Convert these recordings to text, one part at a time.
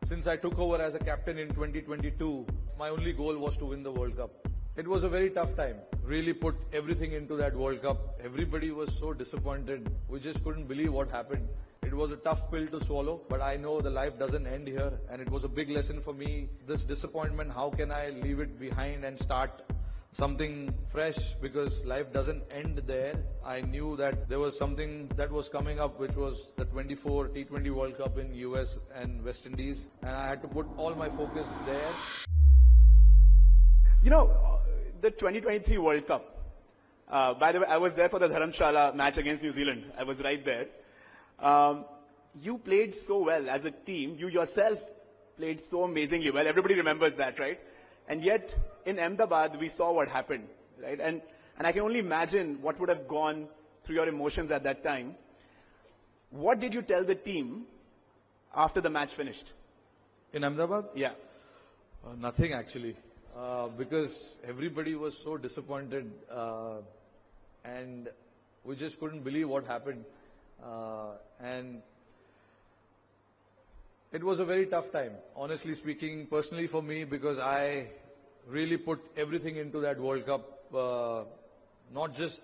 Since I took over as a captain in 2022, my only goal was to win the World Cup. It was a very tough time. Really put everything into that World Cup. Everybody was so disappointed. We just couldn't believe what happened. It was a tough pill to swallow, but I know the life doesn't end here, and it was a big lesson for me. This disappointment, how can I leave it behind and start something fresh, because life doesn't end there. I knew that there was something that was coming up, which was the 24 T20 World Cup in US and West Indies, and I had to put all my focus there. You know, the 2023 World Cup, by the way, I was there for the Dharamshala match against New Zealand. I was right there. You played so well as a team. You yourself played so amazingly well. Everybody remembers that, right? And yet, in Ahmedabad, we saw what happened, right? And I can only imagine what would have gone through your emotions at that time. What did you tell the team after the match finished? In Ahmedabad? Yeah. Nothing actually, because everybody was so disappointed, and we just couldn't believe what happened. And it was a very tough time, honestly speaking, personally for me, because I really put everything into that World Cup, not just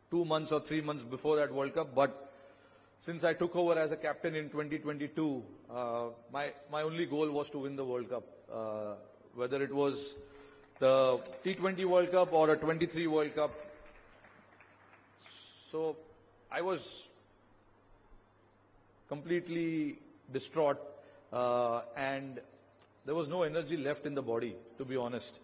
2 months or 3 months before that World Cup, but since I took over as a captain in 2022, my only goal was to win the World Cup, whether it was the T20 World Cup or a 23 World Cup. So I was completely distraught, and there was no energy left in the body, to be honest.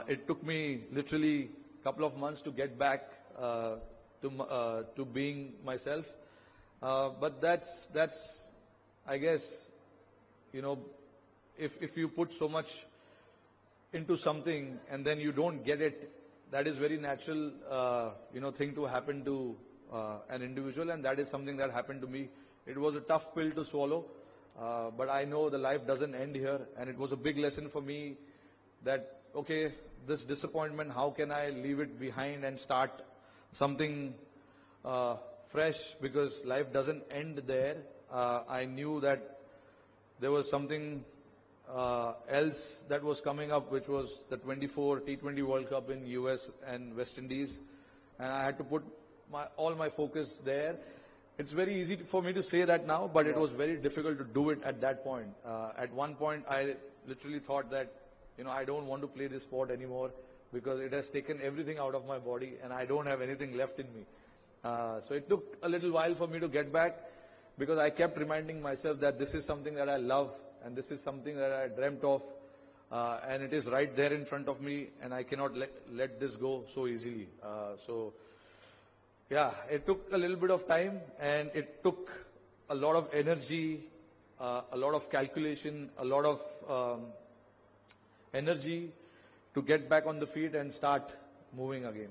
It took me literally a couple of months to get back to being myself. But that's I guess, you know, if you put so much into something and then you don't get it, that is very natural, thing to happen to an individual, and that is something that happened to me. It was a tough pill to swallow, but I know the life doesn't end here, and it was a big lesson for me that, okay, this disappointment, how can I leave it behind and start something fresh, because life doesn't end there. I knew that there was something else that was coming up, which was the 24 T20 World Cup in US and West Indies, and I had to put all my focus there. It's very easy for me to say that now, but it was very difficult to do it at that point. At one point, I literally thought that, I don't want to play this sport anymore, because it has taken everything out of my body and I don't have anything left in me. So it took a little while for me to get back, because I kept reminding myself that this is something that I love and this is something that I dreamt of, and it is right there in front of me, and I cannot let this go so easily. Yeah, it took a little bit of time, and it took a lot of energy, a lot of calculation, a lot of energy to get back on the feet and start moving again.